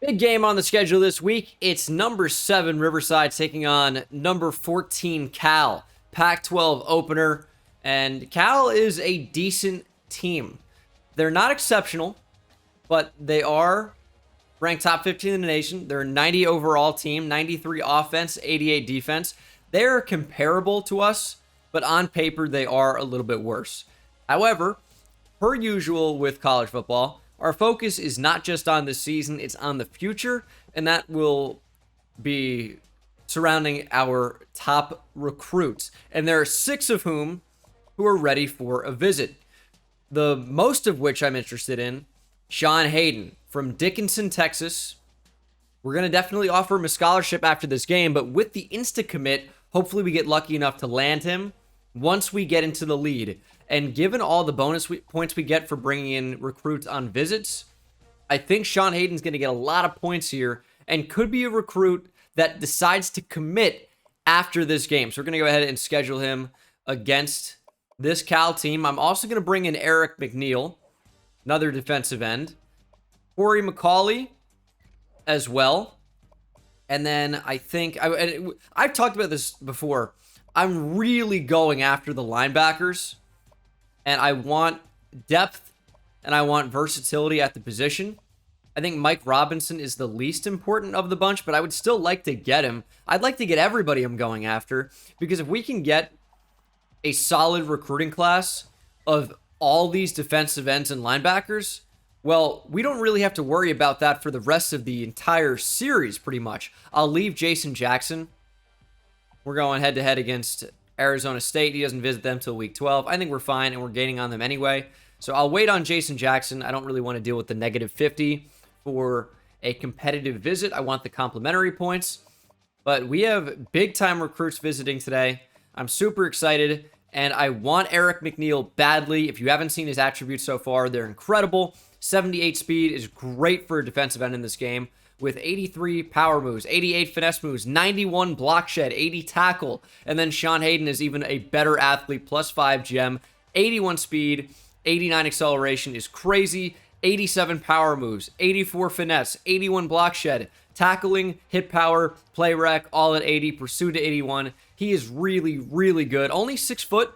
Big game on the schedule this week. It's number 7 Riverside taking on number 14 Cal. Pac-12 opener. And Cal is a decent team. They're not exceptional, but they are ranked top 15 in the nation. They're a 90 overall team, 93 offense, 88 defense. They're comparable to us, but on paper, they are a little bit worse. However, per usual with college football, our focus is not just on this season, it's on the future, and that will be surrounding our top recruits. And there are 6 of whom who are ready for a visit. The most of which I'm interested in, Sean Hayden from Dickinson, Texas. We're going to definitely offer him a scholarship after this game, but with the insta-commit, hopefully we get lucky enough to land him once we get into the lead. And given all the bonus points we get for bringing in recruits on visits, I think Sean Hayden's going to get a lot of points here and could be a recruit that decides to commit after this game. So we're going to go ahead and schedule him against this Cal team. I'm also going to bring in Eric McNeil, another defensive end. Corey McCauley as well. And then I think, I've talked about this before, I'm really going after the linebackers. And I want depth and I want versatility at the position. I think Mike Robinson is the least important of the bunch, but I would still like to get him. I'd like to get everybody I'm going after, because if we can get a solid recruiting class of all these defensive ends and linebackers, well, we don't really have to worry about that for the rest of the entire series, pretty much. I'll leave Jason Jackson. We're going head-to-head against Arizona State. He doesn't visit them till week 12. I think we're fine, and we're gaining on them anyway. So I'll wait on Jason Jackson. I don't really want to deal with the negative 50 for a competitive visit. I want the complimentary points. But we have big-time recruits visiting today. I'm super excited, and I want Eric McNeil badly. If you haven't seen his attributes so far, they're incredible. 78 speed is great for a defensive end in this game, with 83 power moves, 88 finesse moves, 91 block shed, 80 tackle. And then Sean Hayden is even a better athlete, plus 5 gem, 81 speed, 89 acceleration is crazy, 87 power moves, 84 finesse, 81 block shed, tackling, hit power, play rec, all at 80, pursuit to 81. He is really, really good. Only 6 foot,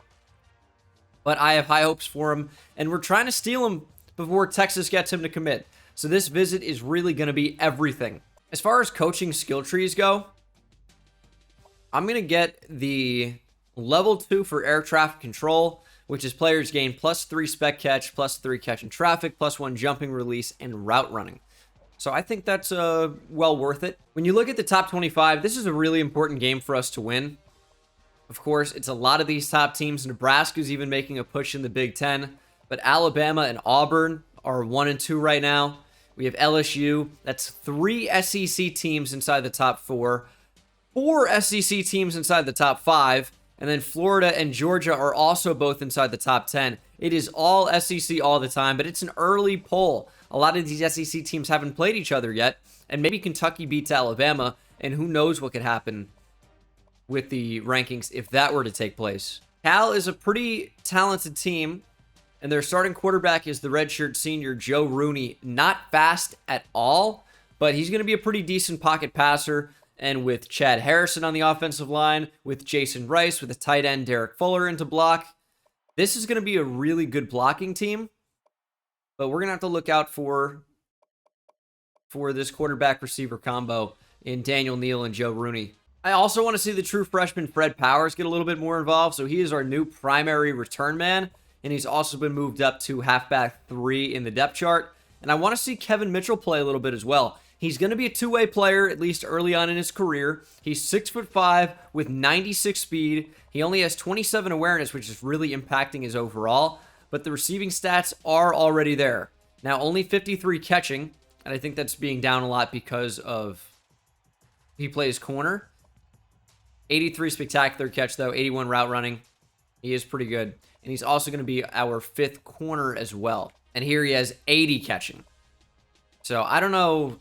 but I have high hopes for him. And we're trying to steal him before Texas gets him to commit. So this visit is really going to be everything. As far as coaching skill trees go, I'm going to get the level 2 for air traffic control, which is players gain plus 3 spec catch, plus 3 catch in traffic, plus 1 jumping release, and route running. So I think that's well worth it. When you look at the top 25, this is a really important game for us to win. Of course, it's a lot of these top teams. Nebraska's even making a push in the Big Ten, but Alabama and Auburn are 1 and 2 right now. We have LSU. That's 3 SEC teams inside the top 4. 4 SEC teams inside the top 5. And then Florida and Georgia are also both inside the top 10. It is all SEC all the time, but it's an early poll. A lot of these SEC teams haven't played each other yet. And maybe Kentucky beats Alabama. And who knows what could happen with the rankings if that were to take place. Cal is a pretty talented team. And their starting quarterback is the redshirt senior, Joe Rooney. Not fast at all, but he's going to be a pretty decent pocket passer. And with Chad Harrison on the offensive line, with Jason Rice, with the tight end Derek Fuller into block, this is going to be a really good blocking team. But we're going to have to look out for this quarterback-receiver combo in Daniel Neal and Joe Rooney. I also want to see the true freshman Fred Powers get a little bit more involved. So he is our new primary return man. And he's also been moved up to halfback 3 in the depth chart. And I want to see Kevin Mitchell play a little bit as well. He's going to be a two-way player, at least early on in his career. He's 6'5" with 96 speed. He only has 27 awareness, which is really impacting his overall. But the receiving stats are already there. Now, only 53 catching. And I think that's being down a lot because of he plays corner. 83 spectacular catch, though. 81 route running. He is pretty good. And he's also going to be our 5th corner as well. And here he has 80 catching. So I don't know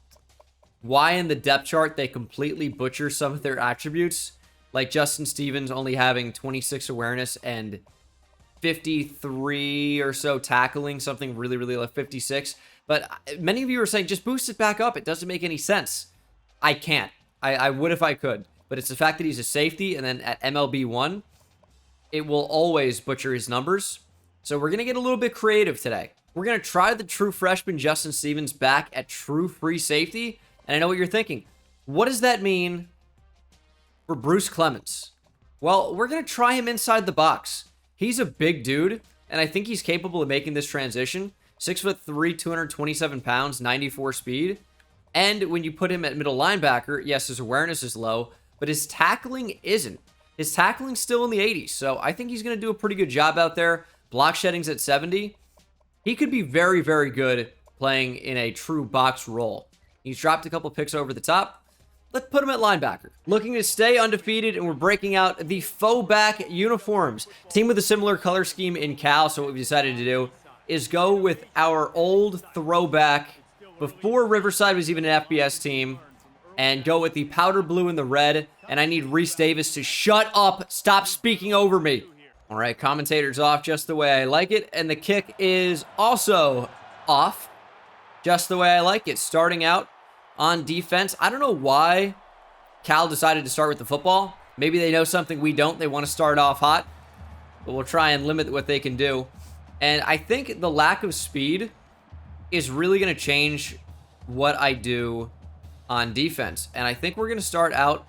why in the depth chart they completely butcher some of their attributes. Like Justin Stevens only having 26 awareness and 53 or so tackling, something really, really low, 56. But many of you are saying, just boost it back up. It doesn't make any sense. I can't. I would if I could. But it's the fact that he's a safety, and then at MLB 1, it will always butcher his numbers. So we're going to get a little bit creative today. We're going to try the true freshman Justin Stevens back at true free safety. And I know what you're thinking. What does that mean for Bruce Clemens? Well, we're going to try him inside the box. He's a big dude, and I think he's capable of making this transition. 6'3", 227 pounds, 94 speed. And when you put him at middle linebacker, yes, his awareness is low, but his tackling isn't. His tackling's still in the 80s, so I think he's going to do a pretty good job out there. Block shedding's at 70. He could be very, very good playing in a true box role. He's dropped a couple picks over the top. Let's put him at linebacker. Looking to stay undefeated, and we're breaking out the faux back uniforms. Team with a similar color scheme in Cal, so what we decided to do is go with our old throwback before Riverside was even an FBS team, and go with the powder blue and the red. And I need Reese Davis to shut up. Stop speaking over me. All right, commentator's off just the way I like it. And the kick is also off just the way I like it. Starting out on defense. I don't know why Cal decided to start with the football. Maybe they know something we don't. They want to start off hot. But we'll try and limit what they can do. And I think the lack of speed is really going to change what I do on defense. And I think we're going to start out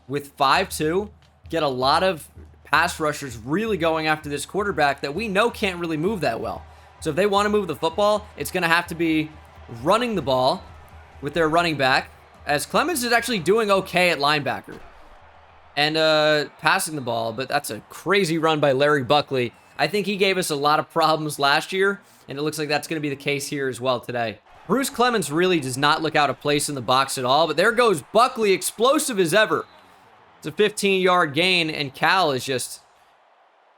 with 5-2, get a lot of pass rushers really going after this quarterback that we know can't really move that well. So if they want to move the football, it's going to have to be running the ball with their running back, as Clemens is actually doing okay at linebacker, and passing the ball, but that's a crazy run by Larry Buckley. I think he gave us a lot of problems last year, and it looks like that's going to be the case here as well today. Bruce Clemens really does not look out of place in the box at all, but there goes Buckley, explosive as ever. It's a 15-yard gain, and Cal is just,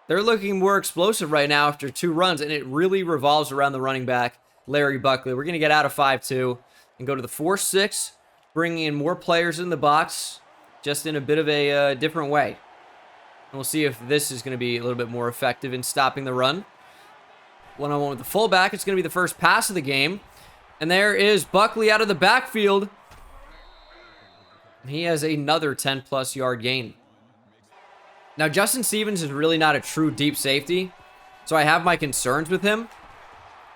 they're looking more explosive right now after 2 runs, and it really revolves around the running back, Larry Buckley. We're going to get out of 5-2 and go to the 4-6, bringing in more players in the box, just in a bit of a different way. And we'll see if this is going to be a little bit more effective in stopping the run. One-on-one with the fullback. It's going to be the first pass of the game. And there is Buckley out of the backfield. He has another 10-plus yard gain. Now, Justin Stevens is really not a true deep safety, so I have my concerns with him.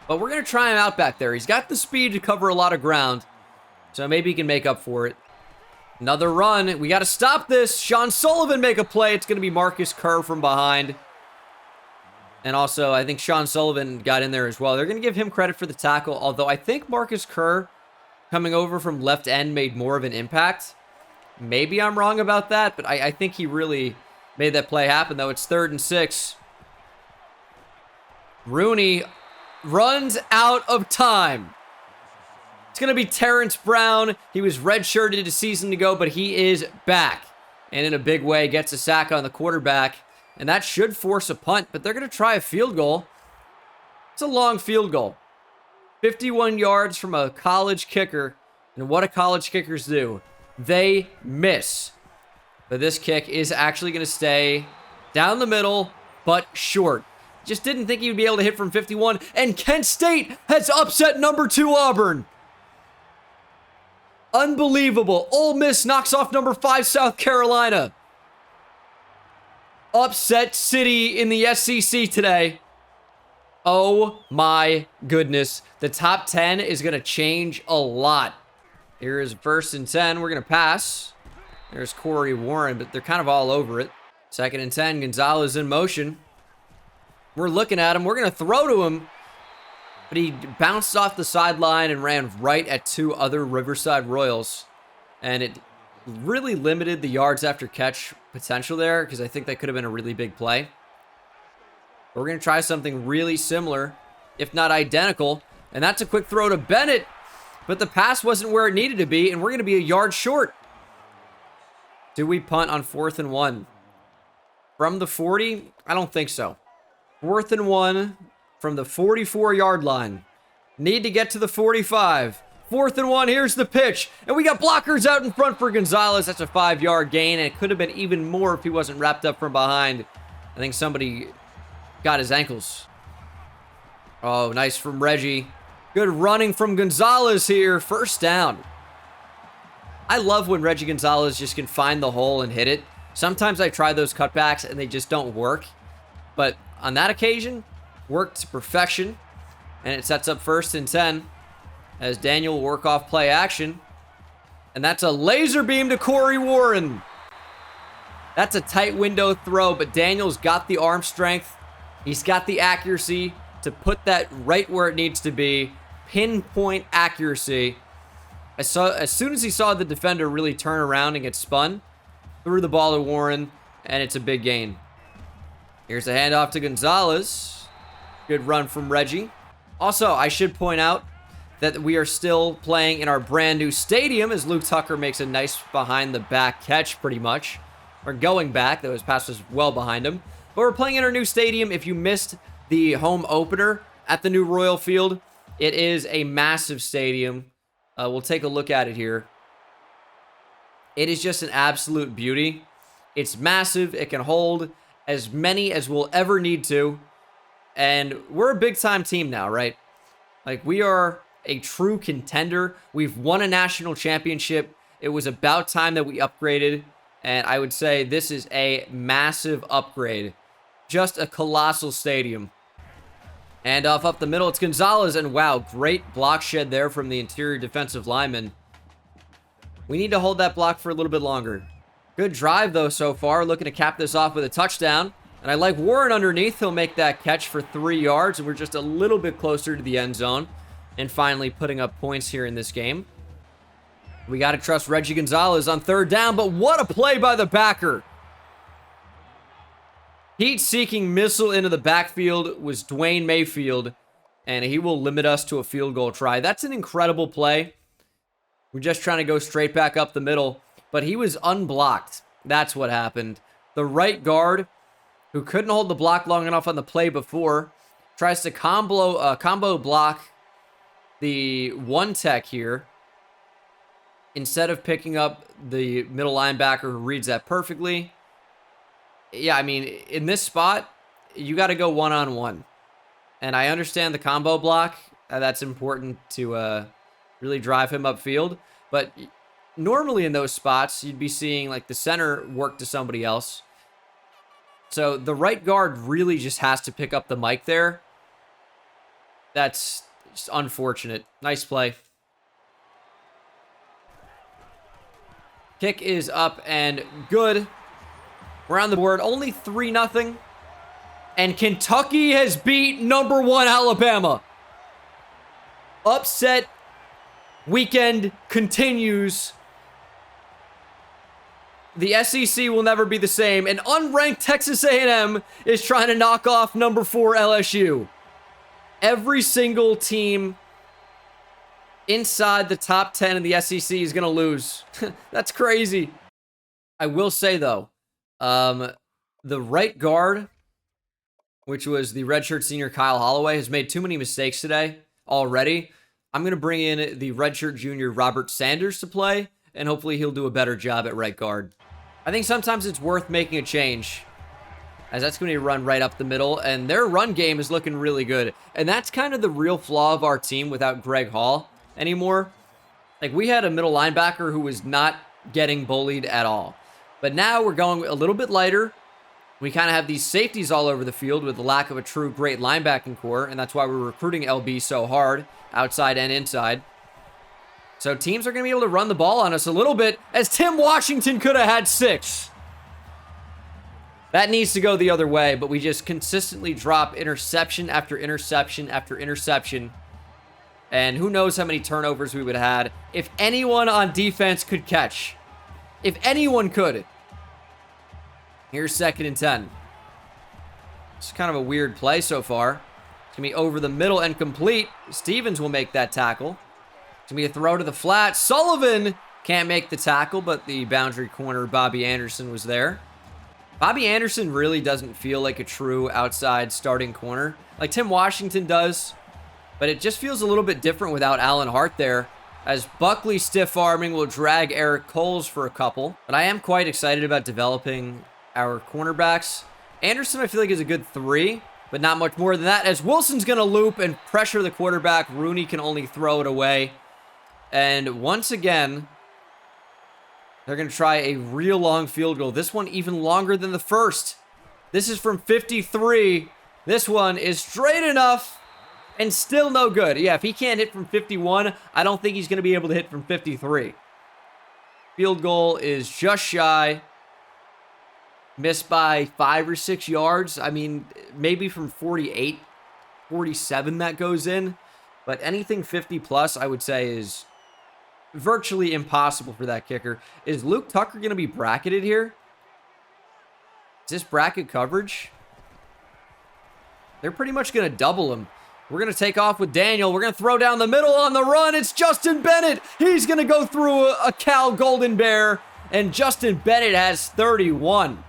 But we're going to try him out back there. He's got the speed to cover a lot of ground, so maybe he can make up for it. Another run. We got to stop this. Sean Sullivan make a play. It's going to be Marcus Kerr from behind. And also, I think Sean Sullivan got in there as well. They're going to give him credit for the tackle, although I think Marcus Kerr coming over from left end made more of an impact. Maybe I'm wrong about that, but I think he really made that play happen, though. It's 3rd and 6. Rooney runs out of time. It's going to be Terrence Brown. He was redshirted a season ago, but he is back. And in a big way, gets a sack on the quarterback. And that should force a punt, but they're going to try a field goal. It's a long field goal. 51 yards from a college kicker. And what do college kickers do? They miss. But this kick is actually going to stay down the middle, but short. Just didn't think he would be able to hit from 51. And Kent State has upset number 2 Auburn. Unbelievable. Ole Miss knocks off number 5 South Carolina. Upset city in the SEC today. Oh my goodness. The top 10 is going to change a lot. Here is 1st and 10. We're going to pass. There's Corey Warren, but they're kind of all over it. 2nd and 10. Gonzalez in motion. We're looking at him. We're going to throw to him. But he bounced off the sideline and ran right at 2 other Riverside Royals. And it really limited the yards after catch potential there, because I think that could have been a really big play. But we're going to try something really similar, if not identical. And that's a quick throw to Bennett. But the pass wasn't where it needed to be, and we're going to be a yard short. Do we punt on 4th and 1? From the 40? I don't think so. 4th and 1 from the 44-yard line. Need to get to the 45. 4th and 1, here's the pitch. And we got blockers out in front for Gonzalez. That's a 5-yard gain, and it could have been even more if he wasn't wrapped up from behind. I think somebody got his ankles. Oh, nice from Reggie. Good running from Gonzalez here. First down. I love when Reggie Gonzalez just can find the hole and hit it. Sometimes I try those cutbacks and they just don't work. But on that occasion, worked to perfection. And it sets up 1st and 10 as Daniel will work off play action. And that's a laser beam to Corey Warren. That's a tight window throw, but Daniel's got the arm strength. He's got the accuracy to put that right where it needs to be. Pinpoint accuracy. As soon as he saw the defender really turn around and get spun, threw the ball to Warren, and it's a big gain. Here's a handoff to Gonzalez. Good run from Reggie. Also, I should point out that we are still playing in our brand new stadium as Luke Tucker makes a nice behind the back catch pretty much. Or going back, though his pass was well behind him. But we're playing in our new stadium. If you missed the home opener at the new Royal Field, it is a massive stadium. We'll take a look at it here. It is just an absolute beauty. It's massive. It can hold as many as we'll ever need to. And we're a big-time team now, right? Like, we are a true contender. We've won a national championship. It was about time that we upgraded. And I would say this is a massive upgrade. Just a colossal stadium. And off up the middle, it's Gonzalez. And wow, great block shed there from the interior defensive lineman. We need to hold that block for a little bit longer. Good drive, though, so far. Looking to cap this off with a touchdown. And I like Warren underneath. He'll make that catch for 3 yards. And we're just a little bit closer to the end zone. And finally putting up points here in this game. We got to trust Reggie Gonzalez on 3rd down. But what a play by the backer. Heat-seeking missile into the backfield was Dwayne Mayfield. And he will limit us to a field goal try. That's an incredible play. We're just trying to go straight back up the middle. But he was unblocked. That's what happened. The right guard, who couldn't hold the block long enough on the play before, tries to combo block the one tech here. Instead of picking up the middle linebacker who reads that perfectly. Yeah, I mean, in this spot, you got to go one-on-one. And I understand the combo block. That's important to really drive him upfield. But normally in those spots, you'd be seeing like the center work to somebody else. So the right guard really just has to pick up the mic there. That's just unfortunate. Nice play. Kick is up and good. We're on the board. Only 3-0. And Kentucky has beat number 1 Alabama. Upset weekend continues. The SEC will never be the same. And unranked Texas A&M is trying to knock off number 4 LSU. Every single team inside the top 10 in the SEC is going to lose. That's crazy. I will say, though, the right guard, which was the redshirt senior Kyle Holloway, has made too many mistakes today already. I'm going to bring in the redshirt junior Robert Sanders to play, and hopefully he'll do a better job at right guard. I think sometimes it's worth making a change, as that's going to run right up the middle, and their run game is looking really good. And that's kind of the real flaw of our team without Greg Hall anymore. Like, we had a middle linebacker who was not getting bullied at all. But now we're going a little bit lighter. We kind of have these safeties all over the field with the lack of a true great linebacking core, and that's why we're recruiting LB so hard, outside and inside. So teams are going to be able to run the ball on us a little bit, as Tim Washington could have had 6. That needs to go the other way, but we just consistently drop interception after interception after interception. And who knows how many turnovers we would have had if anyone on defense could catch. If anyone could. Here's 2nd and 10. It's kind of a weird play so far. It's going to be over the middle and complete. Stevens will make that tackle. It's going to be a throw to the flat. Sullivan can't make the tackle, but the boundary corner, Bobby Anderson, was there. Bobby Anderson really doesn't feel like a true outside starting corner, like Tim Washington does. But it just feels a little bit different without Alan Hart there, as Buckley stiff-arming will drag Eric Coles for a couple. But I am quite excited about developing our cornerbacks. Anderson, I feel like, is a good 3. but not much more than that, as Wilson's going to loop and pressure the quarterback. Rooney can only throw it away. And once again, they're going to try a real long field goal. This one even longer than the first. This is from 53. This one is straight enough and still no good. Yeah, if he can't hit from 51, I don't think he's going to be able to hit from 53. Field goal is just shy. Missed by 5 or 6 yards. I mean, maybe from 48, 47 that goes in. But anything 50 plus, I would say, is virtually impossible for that kicker. Is Luke Tucker going to be bracketed here? Is this bracket coverage? They're pretty much going to double him. We're going to take off with Daniel. We're going to throw down the middle on the run. It's Justin Bennett. He's going to go through a Cal Golden Bear. And Justin Bennett has 31.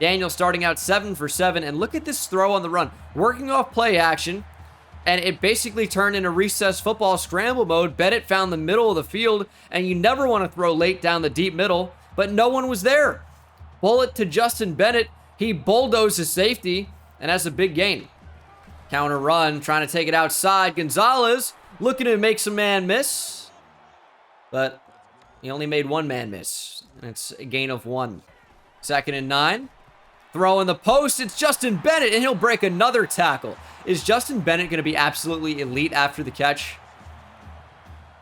Daniel starting out 7 for 7. And look at this throw on the run. Working off play action. And it basically turned into recess football scramble mode. Bennett found the middle of the field. And you never want to throw late down the deep middle. But no one was there. Bullet to Justin Bennett. He bulldozed his safety. And has a big gain. Counter run, trying to take it outside. Gonzalez looking to make some man miss. But he only made one man miss. And it's a gain of 1. 2nd and 9. Throw in the post. It's Justin Bennett, and he'll break another tackle. Is Justin Bennett going to be absolutely elite after the catch?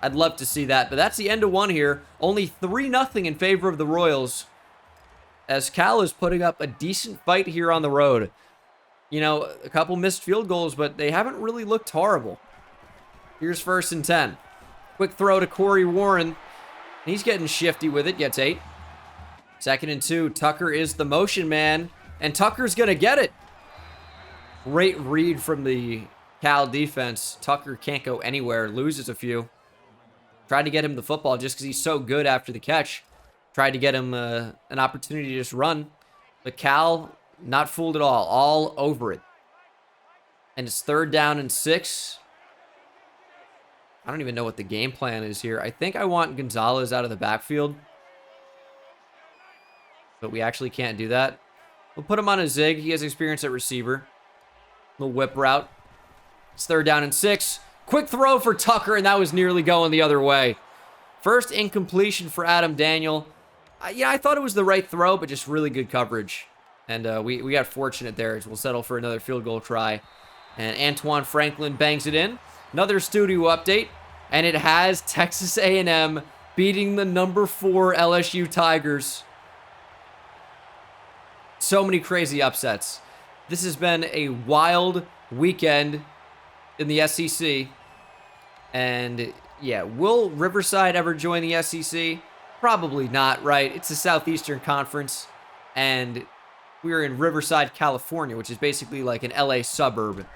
I'd love to see that. But that's the end of one here. Only 3-0 in favor of the Royals. As Cal is putting up a decent fight here on the road. You know, a couple missed field goals, but they haven't really looked horrible. Here's 1st and 10. Quick throw to Corey Warren. He's getting shifty with it. Gets 8. 2nd and 2. Tucker is the motion man. And Tucker's going to get it. Great read from the Cal defense. Tucker can't go anywhere. Loses a few. Tried to get him the football just because he's so good after the catch. Tried to get him an opportunity to just run. But Cal... not fooled at all over it. And it's 3rd down and 6. I don't even know what the game plan is here. I think I want Gonzalez out of the backfield. But we actually can't do that. We'll put him on a zig. He has experience at receiver. Little whip route. It's 3rd down and 6. Quick throw for Tucker, and that was nearly going the other way. First incompletion for Adam Daniel. Yeah, I thought it was the right throw, but just really good coverage. And we got fortunate there as we'll settle for another field goal try. And Antoine Franklin bangs it in. Another studio update. And it has Texas A&M beating the number 4 LSU Tigers. So many crazy upsets. This has been a wild weekend in the SEC. And yeah, will Riverside ever join the SEC? Probably not, right? It's the Southeastern Conference. And... we're in Riverside, California, which is basically like an LA suburb,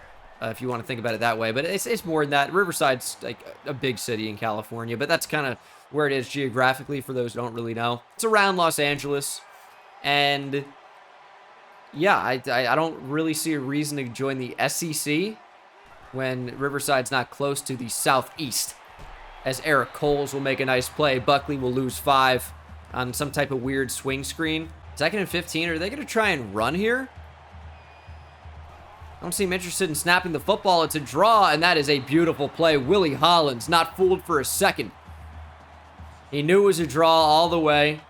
if you want to think about it that way. But it's more than that. Riverside's like a big city in California, but that's kind of where it is geographically for those who don't really know. It's around Los Angeles. And yeah, I don't really see a reason to join the SEC when Riverside's not close to the Southeast. As Eric Coles will make a nice play. Buckley will lose 5 on some type of weird swing screen. 2nd and 15. Are they going to try and run here? Don't seem interested in snapping the football. It's a draw, and that is a beautiful play. Willie Hollins not fooled for a second. He knew it was a draw all the way.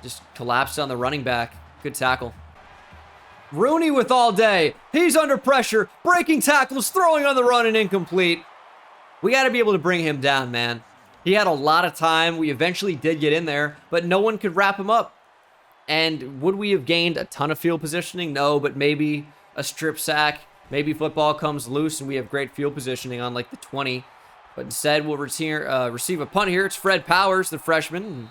Just collapsed on the running back. Good tackle. Rooney with all day. He's under pressure. Breaking tackles, throwing on the run, and incomplete. We got to be able to bring him down, man. He had a lot of time. We eventually did get in there, but no one could wrap him up. And would we have gained a ton of field positioning? No, but maybe a strip sack. Maybe football comes loose and we have great field positioning on like the 20. But instead, we'll receive a punt here. It's Fred Powers, the freshman.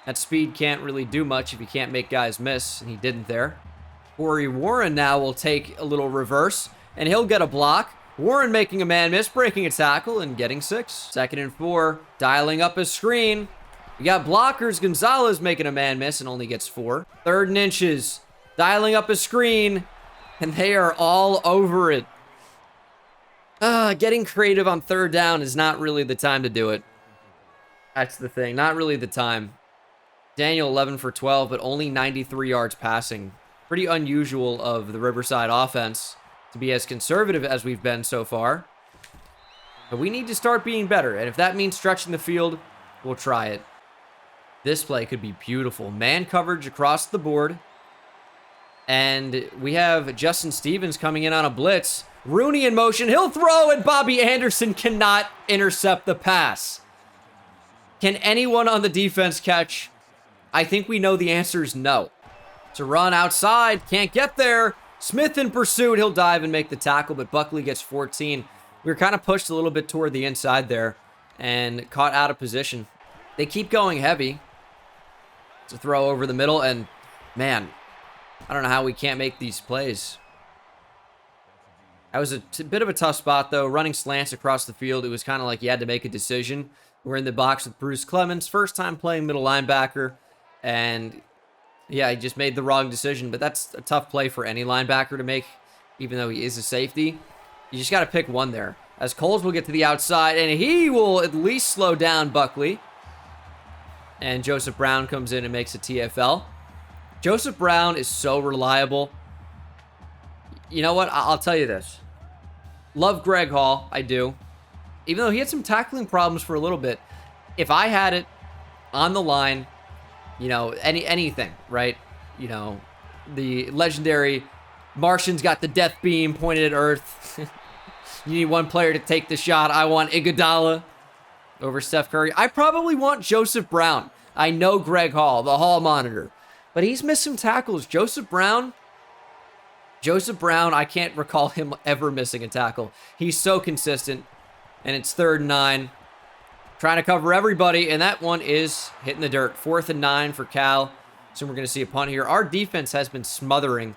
That speed can't really do much if you can't make guys miss, and he didn't there. Corey Warren now will take a little reverse, and he'll get a block. Warren making a man miss, breaking a tackle, and getting 6. 2nd and 4, dialing up his screen. We got blockers. Gonzalez making a man miss and only gets 4. 3rd and inches. Dialing up a screen. And they are all over it. Getting creative on 3rd down is not really the time to do it. That's the thing. Not really the time. Daniel 11 for 12, but only 93 yards passing. Pretty unusual of the Riverside offense to be as conservative as we've been so far. But we need to start being better. And if that means stretching the field, we'll try it. This play could be beautiful. Man coverage across the board. And we have Justin Stevens coming in on a blitz. Rooney in motion. He'll throw, and Bobby Anderson cannot intercept the pass. Can anyone on the defense catch? I think we know the answer is no. To run outside. Can't get there. Smith in pursuit. He'll dive and make the tackle, but Buckley gets 14. We were kind of pushed a little bit toward the inside there and caught out of position. They keep going heavy. It's a throw over the middle, and man, I don't know how we can't make these plays. That was a bit of a tough spot, though. Running slants across the field, it was kind of like you had to make a decision. We're in the box with Bruce Clemens, first time playing middle linebacker, and yeah, he just made the wrong decision, but that's a tough play for any linebacker to make, even though he is a safety. You just got to pick one there. As Coles will get to the outside, and he will at least slow down Buckley. And Joseph Brown comes in and makes a TFL. Joseph Brown is so reliable. You know what? I'll tell you this. Love Greg Hall. I do. Even though he had some tackling problems for a little bit. If I had it on the line, you know, anything, right? You know, the legendary Martian's got the death beam pointed at Earth. You need one player to take the shot. I want Iguodala over Steph Curry. I probably want Joseph Brown. I know Greg Hall, the Hall monitor. But he's missed some tackles. Joseph Brown, I can't recall him ever missing a tackle. He's so consistent. And it's 3rd and 9. Trying to cover everybody. And that one is hitting the dirt. 4th and 9 for Cal. So we're going to see a punt here. Our defense has been smothering.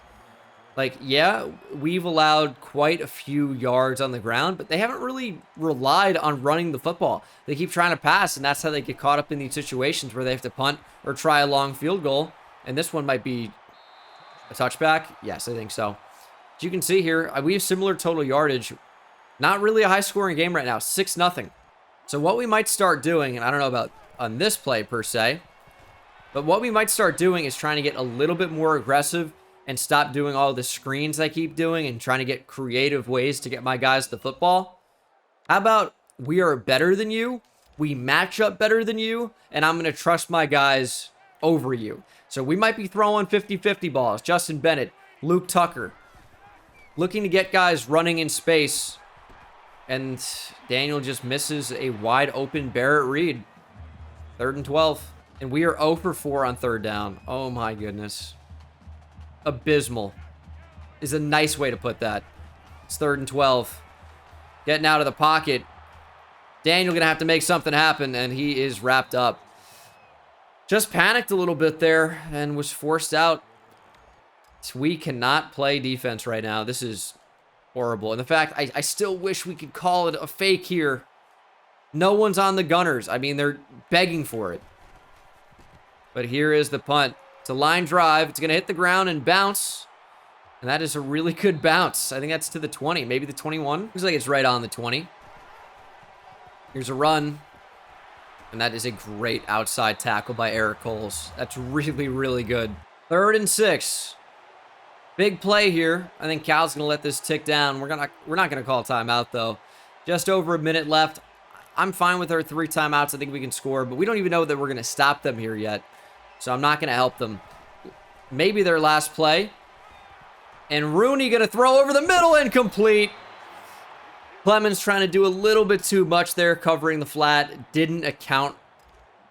Like, yeah, we've allowed quite a few yards on the ground, but they haven't really relied on running the football. They keep trying to pass, and that's how they get caught up in these situations where they have to punt or try a long field goal. And this one might be a touchback. Yes, I think so. As you can see here, we have similar total yardage. Not really a high-scoring game right now, 6-0. So what we might start doing, and I don't know about on this play per se, but what we might start doing is trying to get a little bit more aggressive and stop doing all the screens I keep doing and trying to get creative ways to get my guys the football. How about we are better than you, we match up better than you, and I'm going to trust my guys over you. So we might be throwing 50-50 balls. Justin Bennett, Luke Tucker, looking to get guys running in space, and Daniel just misses a wide open Barrett Reed. 3rd and 12, and we are 0 for 4 on 3rd down. Oh my goodness. Abysmal is a nice way to put that. It's 3rd and 12. Getting out of the pocket. Daniel gonna have to make something happen, and he is wrapped up. Just panicked a little bit there and was forced out. We cannot play defense right now. This is horrible. And the fact, I still wish we could call it a fake here. No one's on the Gunners. I mean, they're begging for it. But here is the punt. It's a line drive. It's going to hit the ground and bounce. And that is a really good bounce. I think that's to the 20, maybe the 21. Looks like it's right on the 20. Here's a run. And that is a great outside tackle by Eric Coles. That's really, really good. 3rd and 6. Big play here. I think Cal's going to let this tick down. We're not going to call a timeout, though. Just over a minute left. I'm fine with our 3 timeouts. I think we can score, but we don't even know that we're going to stop them here yet. So I'm not going to help them. Maybe their last play. And Rooney going to throw over the middle, incomplete. Clemens trying to do a little bit too much there, covering the flat. Didn't account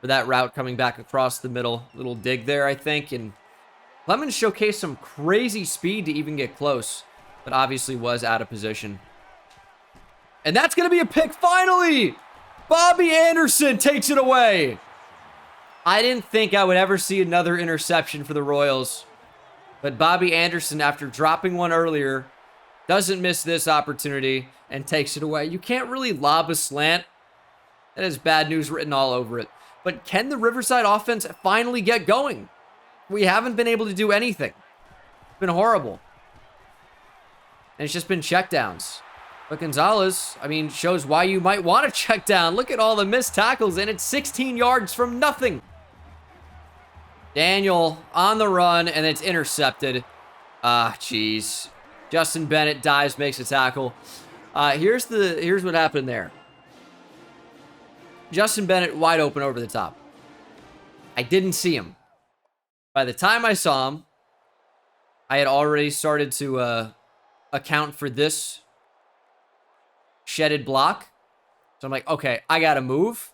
for that route coming back across the middle. Little dig there, I think. And Clemens showcased some crazy speed to even get close, but obviously was out of position. And that's going to be a pick finally. Bobby Anderson takes it away. I didn't think I would ever see another interception for the Royals. But Bobby Anderson, after dropping one earlier, doesn't miss this opportunity and takes it away. You can't really lob a slant. That is bad news written all over it. But can the Riverside offense finally get going? We haven't been able to do anything. It's been horrible. And it's just been checkdowns. But Gonzalez, I mean, shows why you might want to check down. Look at all the missed tackles, and it's 16 yards from nothing. Daniel on the run, and it's intercepted. Ah, jeez. Justin Bennett dives, makes a tackle. Here's what happened there. Justin Bennett wide open over the top. I didn't see him. By the time I saw him, I had already started to account for this shedded block. So I'm like, okay, I gotta move.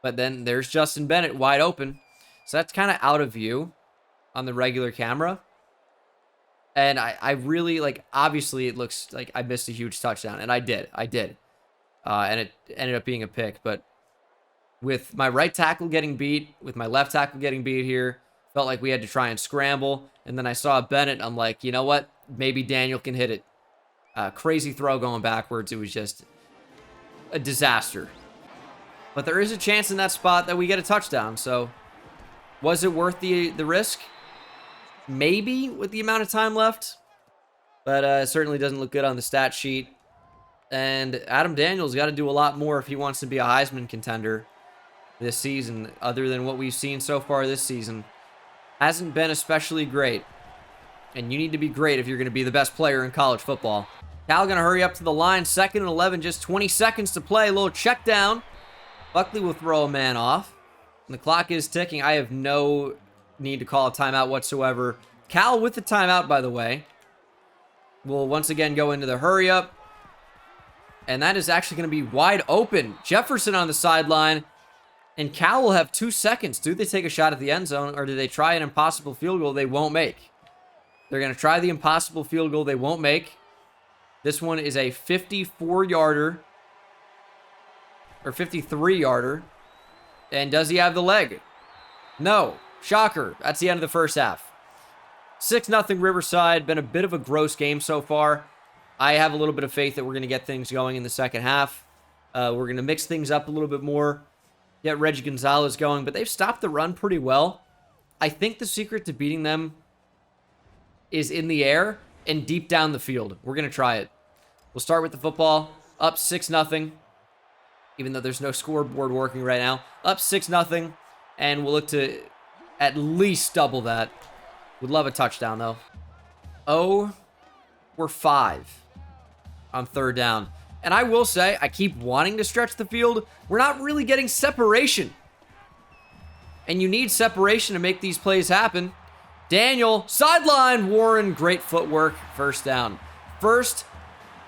But then there's Justin Bennett wide open. So that's kind of out of view on the regular camera. And I really, like, obviously it looks like I missed a huge touchdown. And I did. And it ended up being a pick. But with my right tackle getting beat, with my left tackle getting beat here, felt like we had to try and scramble. And then I saw Bennett. I'm like, you know what? Maybe Daniel can hit it. Crazy throw going backwards. It was just a disaster. But there is a chance in that spot that we get a touchdown. So was it worth the risk? Maybe with the amount of time left. But it certainly doesn't look good on the stat sheet. And Adam Daniels got to do a lot more if he wants to be a Heisman contender this season, other than what we've seen so far this season. Hasn't been especially great. And you need to be great if you're going to be the best player in college football. Cal going to hurry up to the line. 2nd and 11, just 20 seconds to play. A little check down. Buckley will throw a man off. And the clock is ticking. I have no need to call a timeout whatsoever. Cal with the timeout, by the way, will once again go into the hurry up. And that is actually going to be wide open. Jefferson on the sideline. And Cal will have 2 seconds. Do they take a shot at the end zone, or do they try an impossible field goal they won't make? They're going to try the impossible field goal they won't make. This one is a 54-yarder. Or 53-yarder. And does he have the leg? No. Shocker. That's the end of the first half. 6-0 Riverside. Been a bit of a gross game so far. I have a little bit of faith that we're going to get things going in the second half. We're going to mix things up a little bit more. Get Reggie Gonzalez going. But they've stopped the run pretty well. I think the secret to beating them is in the air and deep down the field. We're going to try it. We'll start with the football. Up 6-0. Even though there's no scoreboard working right now. Up 6-0. And we'll look to at least double that. Would love a touchdown, though. Oh, we're 5 on 3rd down. And I will say, I keep wanting to stretch the field. We're not really getting separation. And you need separation to make these plays happen. Daniel, sideline, Warren, great footwork, 1st down. First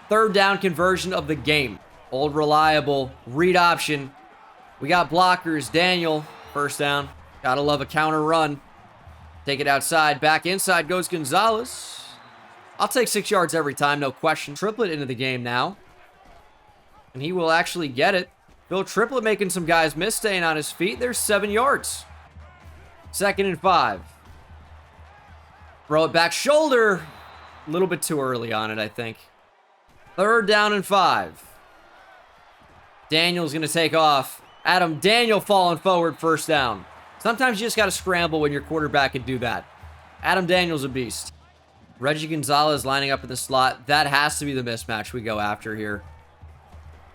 3rd down conversion of the game. Old reliable, read option. We got blockers, Daniel, 1st down. Gotta love a counter run. Take it outside, back inside goes Gonzalez. I'll take 6 yards every time, no question. Triplett into the game now. And he will actually get it. Bill Triplett making some guys miss, staying on his feet. There's 7 yards. 2nd and 5. Throw it back shoulder. A little bit too early on it, I think. 3rd down and 5. Daniel's going to take off. Adam Daniel falling forward, 1st down. Sometimes you just got to scramble when your quarterback can do that. Adam Daniel's a beast. Reggie Gonzalez lining up in the slot. That has to be the mismatch we go after here.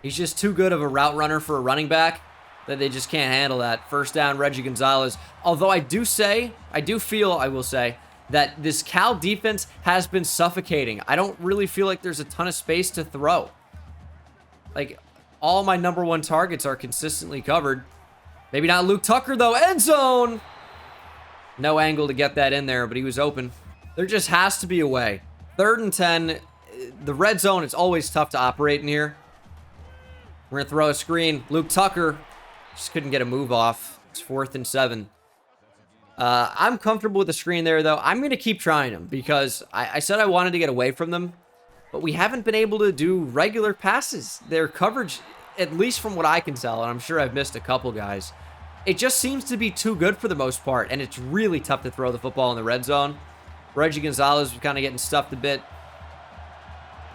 He's just too good of a route runner for a running back that they just can't handle that. 1st down, Reggie Gonzalez. Although I will say, that this Cal defense has been suffocating. I don't really feel like there's a ton of space to throw. Like, all my number 1 targets are consistently covered. Maybe not Luke Tucker, though. End zone! No angle to get that in there, but he was open. There just has to be a way. 3rd and 10. The red zone, it's always tough to operate in here. We're going to throw a screen. Luke Tucker just couldn't get a move off. It's 4th and 7. I'm comfortable with the screen there, though. I'm going to keep trying them because I said I wanted to get away from them, but we haven't been able to do regular passes. Their coverage, at least from what I can tell, and I'm sure I've missed a couple guys, it just seems to be too good for the most part, and it's really tough to throw the football in the red zone. Reggie Gonzalez was kind of getting stuffed a bit.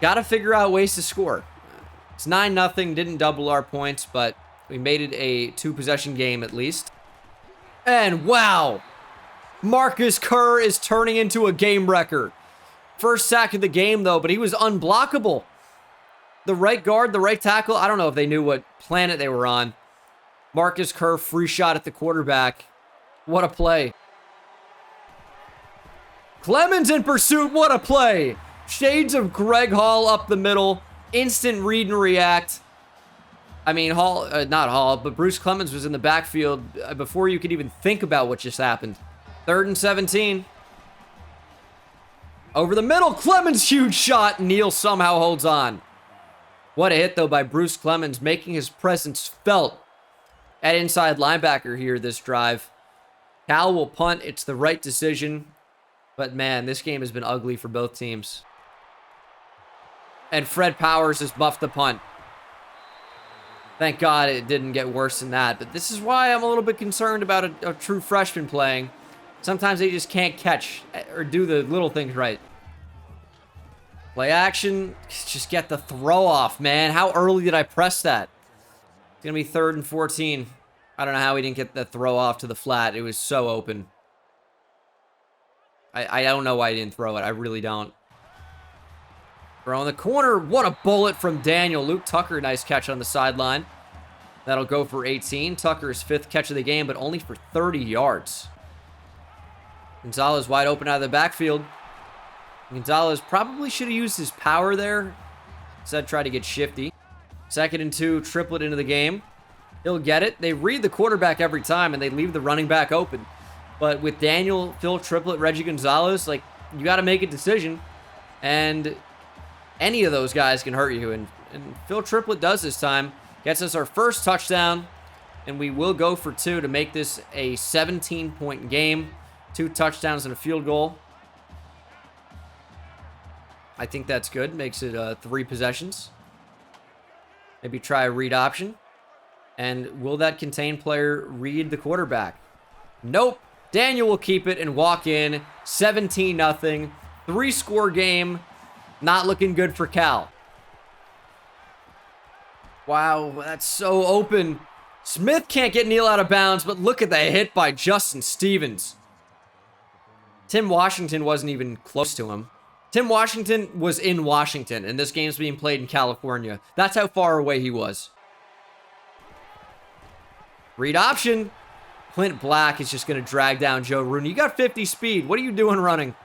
Got to figure out ways to score. It's 9-0, didn't double our points, but we made it a 2-possession game at least. And wow! Marcus Kerr is turning into a game wrecker. First sack of the game, though, but he was unblockable. The right guard, the right tackle, I don't know if they knew what planet they were on. Marcus Kerr, free shot at the quarterback. What a play. Clemens in pursuit. What a play. Shades of Greg Hall up the middle. Instant read and react. I mean, not Hall, but Bruce Clemens was in the backfield before you could even think about what just happened. 3rd and 17. Over the middle, Clemens, huge shot. Neal somehow holds on. What a hit, though, by Bruce Clemens, making his presence felt at inside linebacker here this drive. Cal will punt. It's the right decision. But, man, this game has been ugly for both teams. And Fred Powers has buffed the punt. Thank God it didn't get worse than that. But this is why I'm a little bit concerned about a true freshman playing. Sometimes they just can't catch or do the little things right. Play action. Just get the throw off, man. How early did I press that? It's going to be 3rd and 14. I don't know how he didn't get the throw off to the flat. It was so open. I don't know why he didn't throw it. I really don't. Throw in the corner. What a bullet from Daniel. Luke Tucker, nice catch on the sideline. That'll go for 18. Tucker's 5th catch of the game, but only for 30 yards. Gonzalez wide open out of the backfield. Gonzalez probably should have used his power there. Instead, try to get shifty. 2nd and 2, triplet into the game. He'll get it. They read the quarterback every time, and they leave the running back open. But with Daniel, Phil Triplett, Reggie Gonzalez, like, you got to make a decision. And any of those guys can hurt you. And Phil Triplett does this time. Gets us our first touchdown. And we will go for 2 to make this a 17-point game. 2 touchdowns and a field goal. I think that's good. Makes it 3 possessions. Maybe try a read option. And will that contain player read the quarterback? Nope. Daniel will keep it and walk in. 17-0. 3-score game. Not looking good for Cal. Wow, that's so open. Smith can't get Neal out of bounds, but look at the hit by Justin Stevens. Tim Washington wasn't even close to him. Tim Washington was in Washington, and this game's being played in California. That's how far away he was. Read option. Clint Black is just going to drag down Joe Rooney. You got 50 speed. What are you doing running?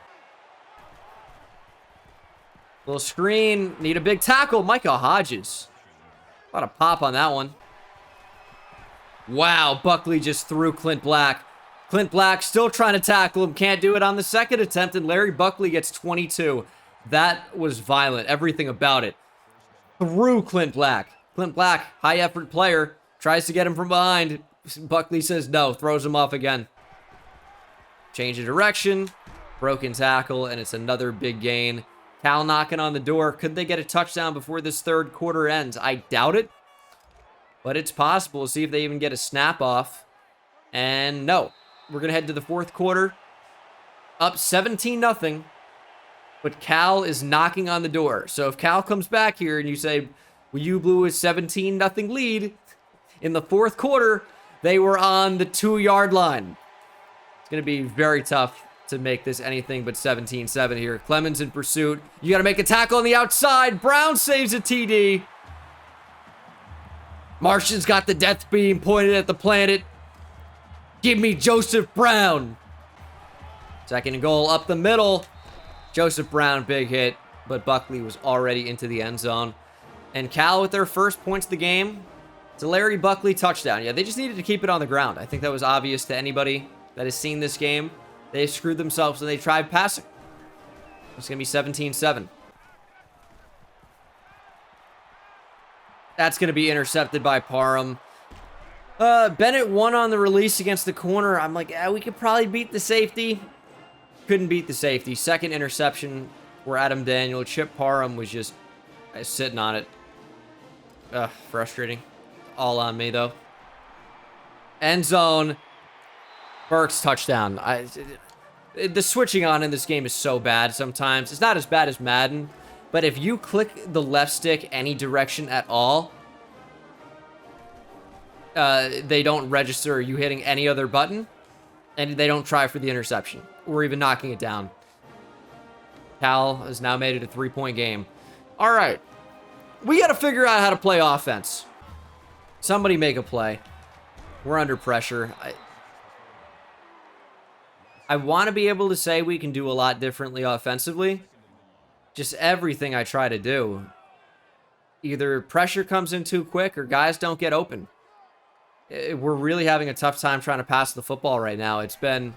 Little screen. Need a big tackle. Micah Hodges. A lot of pop on that one. Wow, Buckley just threw Clint Black. Clint Black still trying to tackle him. Can't do it on the 2nd attempt, and Larry Buckley gets 22. That was violent. Everything about it. Through Clint Black. Clint Black, high-effort player, tries to get him from behind. Buckley says no, throws him off again. Change of direction. Broken tackle, and it's another big gain. Cal knocking on the door. Could they get a touchdown before this 3rd quarter ends? I doubt it. But it's possible. We'll see if they even get a snap off. And no. We're going to head to the 4th quarter. Up 17-0. But Cal is knocking on the door. So if Cal comes back here and you say, well, you blew a 17-0 lead, in the 4th quarter, they were on the 2-yard line. It's going to be very tough to make this anything but 17-7 here. Clemens in pursuit. You got to make a tackle on the outside. Brown saves a TD. Martian's got the death beam pointed at the planet. Give me Joseph Brown. 2nd and goal up the middle. Joseph Brown, big hit, but Buckley was already into the end zone. And Cal with their first points of the game. It's a Larry Buckley touchdown. Yeah, they just needed to keep it on the ground. I think that was obvious to anybody that has seen this game. They screwed themselves and they tried passing. It's going to be 17-7. That's going to be intercepted by Parham. Bennett won on the release against the corner. I'm like, we could probably beat the safety. Couldn't beat the safety. 2nd interception for Adam Daniel. Chip Parham was just sitting on it. Frustrating. All on me, though. End zone. Burks touchdown. The switching on in this game is so bad sometimes. It's not as bad as Madden, but if you click the left stick any direction at all, they don't register you hitting any other button, and they don't try for the interception or even knocking it down. Cal has now made it a 3-point game. All right. We got to figure out how to play offense. Somebody make a play. We're under pressure. I want to be able to say we can do a lot differently offensively. Just everything I try to do, either pressure comes in too quick or guys don't get open. We're really having a tough time trying to pass the football right now. It's been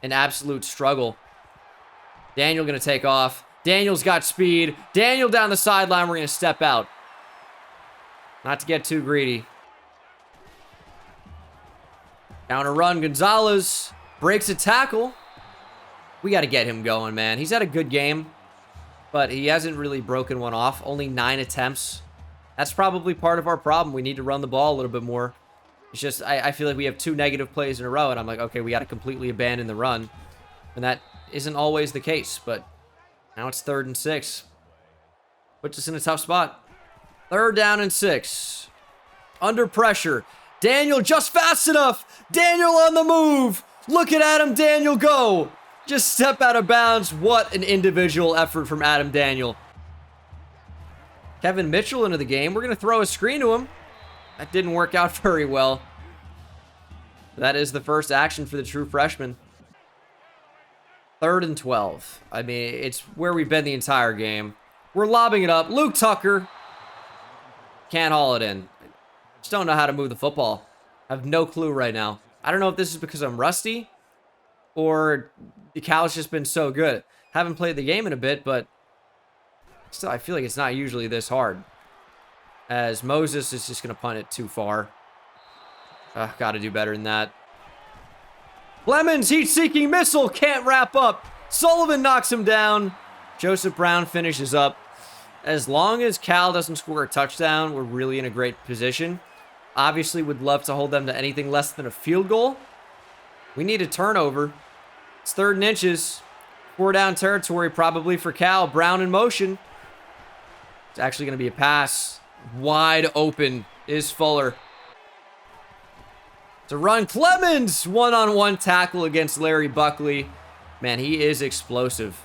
an absolute struggle. Daniel going to take off. Daniel's got speed. Daniel down the sideline. We're going to step out. Not to get too greedy. Counter run. Gonzalez breaks a tackle. We got to get him going, man. He's had a good game, but he hasn't really broken one off. Only 9 attempts. That's probably part of our problem. We need to run the ball a little bit more. It's just, I feel like we have 2 negative plays in a row, and I'm like, okay, we got to completely abandon the run. And that isn't always the case, but now it's 3rd and 6. Puts us in a tough spot. 3rd down and 6. Under pressure. Daniel just fast enough. Daniel on the move. Look at Adam Daniel go. Just step out of bounds. What an individual effort from Adam Daniel. Kevin Mitchell into the game. We're going to throw a screen to him. That didn't work out very well. That is the first action for the true freshman. 3rd and 12. I mean, it's where we've been the entire game. We're lobbing it up. Luke Tucker can't haul it in. Just don't know how to move the football. I have no clue right now. I don't know if this is because I'm rusty or the Cal's just been so good. Haven't played the game in a bit, but still, I feel like it's not usually this hard. As Moses is just going to punt it too far. Got to do better than that. Clemens, heat-seeking missile, can't wrap up. Sullivan knocks him down. Joseph Brown finishes up. As long as Cal doesn't score a touchdown, we're really in a great position. Obviously, would love to hold them to anything less than a field goal. We need a turnover. It's 3rd and inches. 4 down territory probably for Cal. Brown in motion. It's actually going to be a pass. Wide open is Fuller. To run, Clemens! One-on-one tackle against Larry Buckley. Man, he is explosive.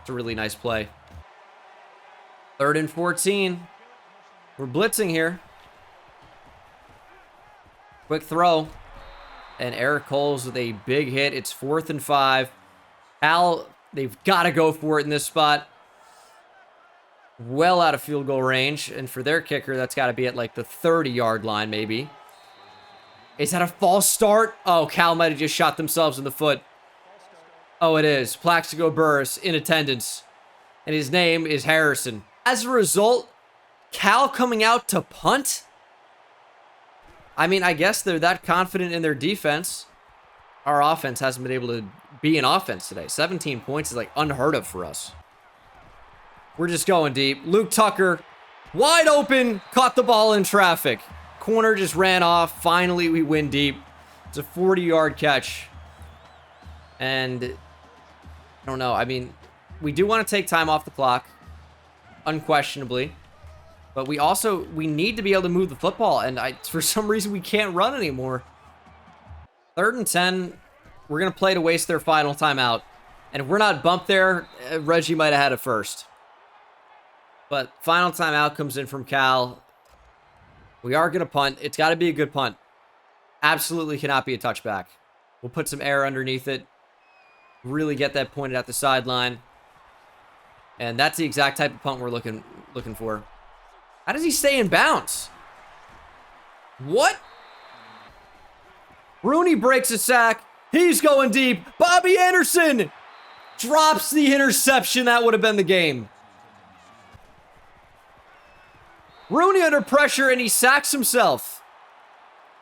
It's a really nice play. 3rd and 14. We're blitzing here. Quick throw. And Eric Coles with a big hit. It's 4th and 5. Al, they've got to go for it in this spot. Well out of field goal range. And for their kicker, that's got to be at like the 30-yard line maybe. Is that a false start? Oh, Cal might have just shot themselves in the foot. Oh, it is. Plaxico Burris in attendance. And his name is Harrison. As a result, Cal coming out to punt? I mean, I guess they're that confident in their defense. Our offense hasn't been able to be an offense today. 17 points is like unheard of for us. We're just going deep. Luke Tucker, wide open, caught the ball in traffic. Corner just ran off. Finally, we win deep. It's a 40-yard catch. And I don't know. I mean, we do want to take time off the clock, unquestionably. But we need to be able to move the football. And for some reason, we can't run anymore. 3rd and 10. We're going to play to waste their final timeout. And if we're not bumped there, Reggie might have had it first. But final timeout comes in from Cal. We are going to punt. It's got to be a good punt. Absolutely cannot be a touchback. We'll put some air underneath it. Really get that pointed at the sideline. And that's the exact type of punt we're looking for. How does he stay in bounds? What? Rooney breaks a sack. He's going deep. Bobby Anderson drops the interception. That would have been the game. Rooney under pressure, and he sacks himself.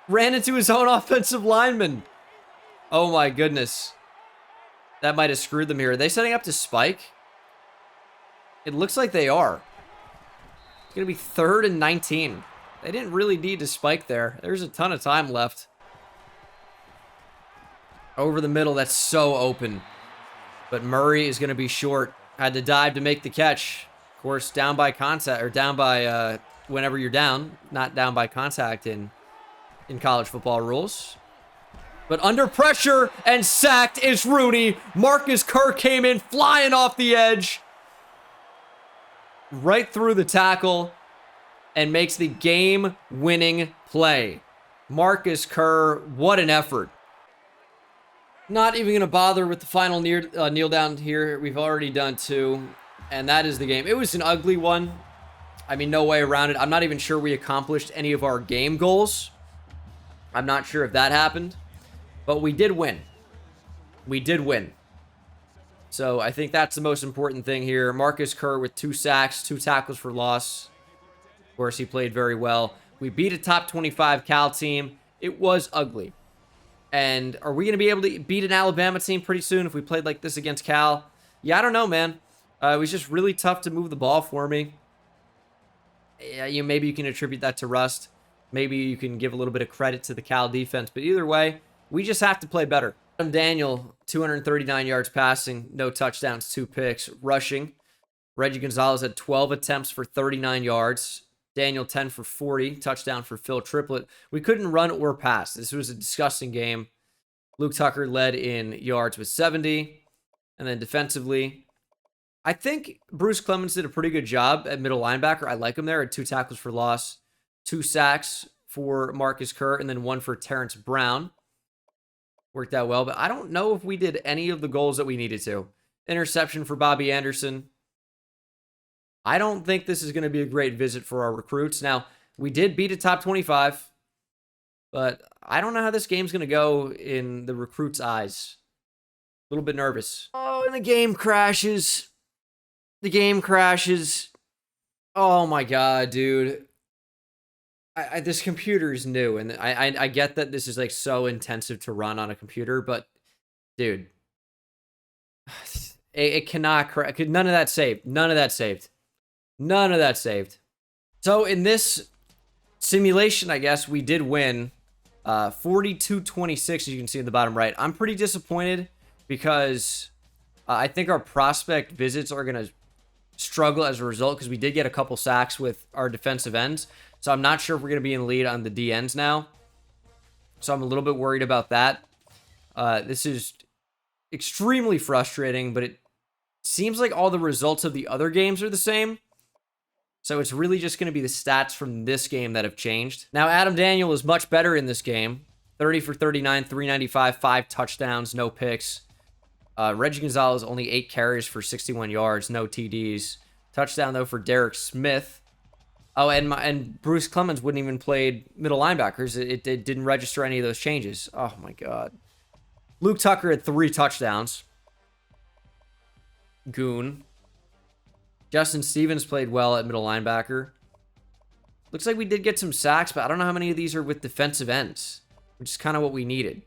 Ran into his own offensive lineman. Oh my goodness. That might have screwed them here. Are they setting up to spike? It looks like they are. It's going to be 3rd and 19. They didn't really need to spike there. There's a ton of time left. Over the middle, that's so open. But Murray is going to be short. Had to dive to make the catch. Of course, down by contact, or down by whenever you're down, not down by contact in college football rules. But under pressure and sacked is Rooney. Marcus Kerr came in flying off the edge. Right through the tackle and makes the game-winning play. Marcus Kerr, what an effort. Not even going to bother with the final kneel down here. We've already done 2, and that is the game. It was an ugly one. I mean, no way around it. I'm not even sure we accomplished any of our game goals. I'm not sure if that happened, but we did win. We did win. So I think that's the most important thing here. Marcus Kerr with 2 sacks, 2 tackles for loss. Of course, he played very well. We beat a top 25 Cal team. It was ugly. And are we going to be able to beat an Alabama team pretty soon if we played like this against Cal? Yeah, I don't know, man. It was just really tough to move the ball for me. Yeah, maybe you can attribute that to rust. Maybe you can give a little bit of credit to the Cal defense. But either way, we just have to play better. Adam Daniel, 239 yards passing, no touchdowns, 2 picks. Rushing, Reggie Gonzalez had 12 attempts for 39 yards. Daniel 10 for 40, touchdown for Phil Triplett. We couldn't run or pass. This was a disgusting game. Luke Tucker led in yards with 70. And then defensively, I think Bruce Clemens did a pretty good job at middle linebacker. I like him there at 2 tackles for loss, 2 sacks for Marcus Kerr, and then 1 for Terrence Brown. Worked out well, but I don't know if we did any of the goals that we needed to. Interception for Bobby Anderson. I don't think this is going to be a great visit for our recruits. Now, we did beat a top 25, but I don't know how this game's going to go in the recruits' eyes. A little bit nervous. Oh, and the game crashes. The game crashes. Oh my god, dude. This computer is new, and I get that this is like so intensive to run on a computer, but dude, it cannot crash. None of that saved. None of that saved. None of that saved. So in this simulation, I guess we did win 42-26, as you can see in the bottom right. I'm pretty disappointed because I think our prospect visits are going to struggle as a result because we did get a couple sacks with our defensive ends. So I'm not sure if we're going to be in the lead on the D ends now. So I'm a little bit worried about that. This is extremely frustrating, but it seems like all the results of the other games are the same. So it's really just going to be the stats from this game that have changed. Now, Adam Daniel is much better in this game. 30 for 39, 395, 5 touchdowns, no picks. Reggie Gonzalez only 8 carries for 61 yards, no TDs. Touchdown, though, for Derek Smith. Oh, and Bruce Clemens wouldn't even play middle linebackers. It didn't register any of those changes. Oh, my God. Luke Tucker had 3 touchdowns. Goon. Justin Stevens played well at middle linebacker. Looks like we did get some sacks, but I don't know how many of these are with defensive ends, which is kind of what we needed.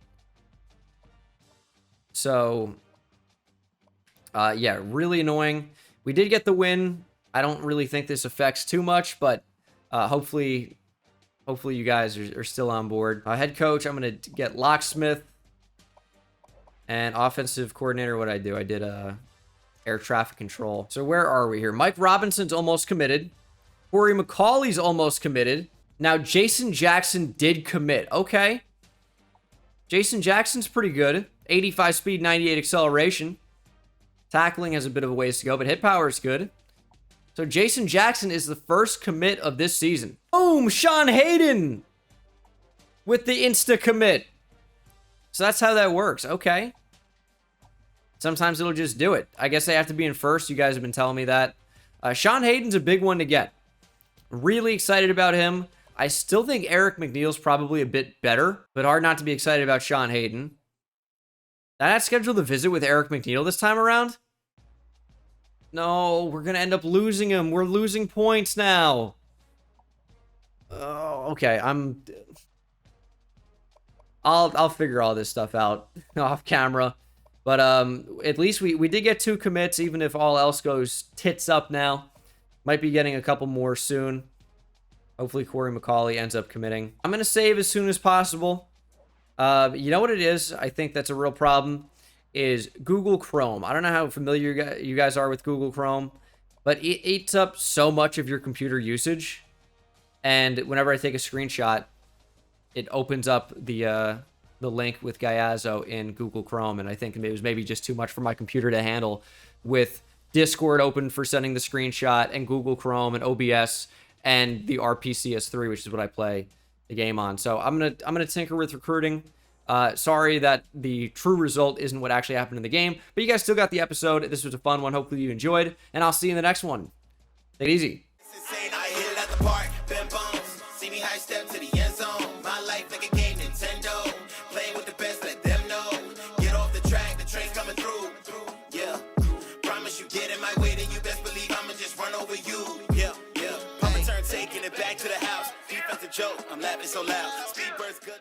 So, yeah, really annoying. We did get the win. I don't really think this affects too much, but hopefully you guys are still on board. Head coach, I'm going to get Locksmith. And offensive coordinator, what did I do? I did air traffic control. So where are we here? Mike Robinson's almost committed. Corey McCauley's almost committed. Now, Jason Jackson did commit. Okay. Jason Jackson's pretty good. 85 speed, 98 acceleration. Tackling has a bit of a ways to go, but hit power is good. So Jason Jackson is the first commit of this season. Boom! Sean Hayden with the insta commit. So that's how that works. Okay. Sometimes it'll just do it. I guess they have to be in first. You guys have been telling me that. Sean Hayden's a big one to get. Really excited about him. I still think Eric McNeil's probably a bit better, but hard not to be excited about Sean Hayden. Did I not schedule the visit with Eric McNeil this time around? No, we're going to end up losing him. We're losing points now. Oh, okay. I'll figure all this stuff out off camera. But at least we did get 2 commits, even if all else goes tits up now. Might be getting a couple more soon. Hopefully Corey McCauley ends up committing. I'm going to save as soon as possible. You know what it is? I think that's a real problem. Is Google Chrome. I don't know how familiar you guys are with Google Chrome, but it eats up so much of your computer usage. And whenever I take a screenshot, it opens up the link with Gyazo in Google Chrome, and I think it was maybe just too much for my computer to handle with Discord open for sending the screenshot and Google Chrome and OBS and the RPCS3, which is what I play the game on. So I'm gonna tinker with recruiting. Sorry that the true result isn't what actually happened in the game, but you guys still got the episode. This was a fun one. Hopefully you enjoyed, and I'll see you in the next one. Take it easy. Taking it back to the house. Defensive joke. I'm laughing so loud. Speed burst good.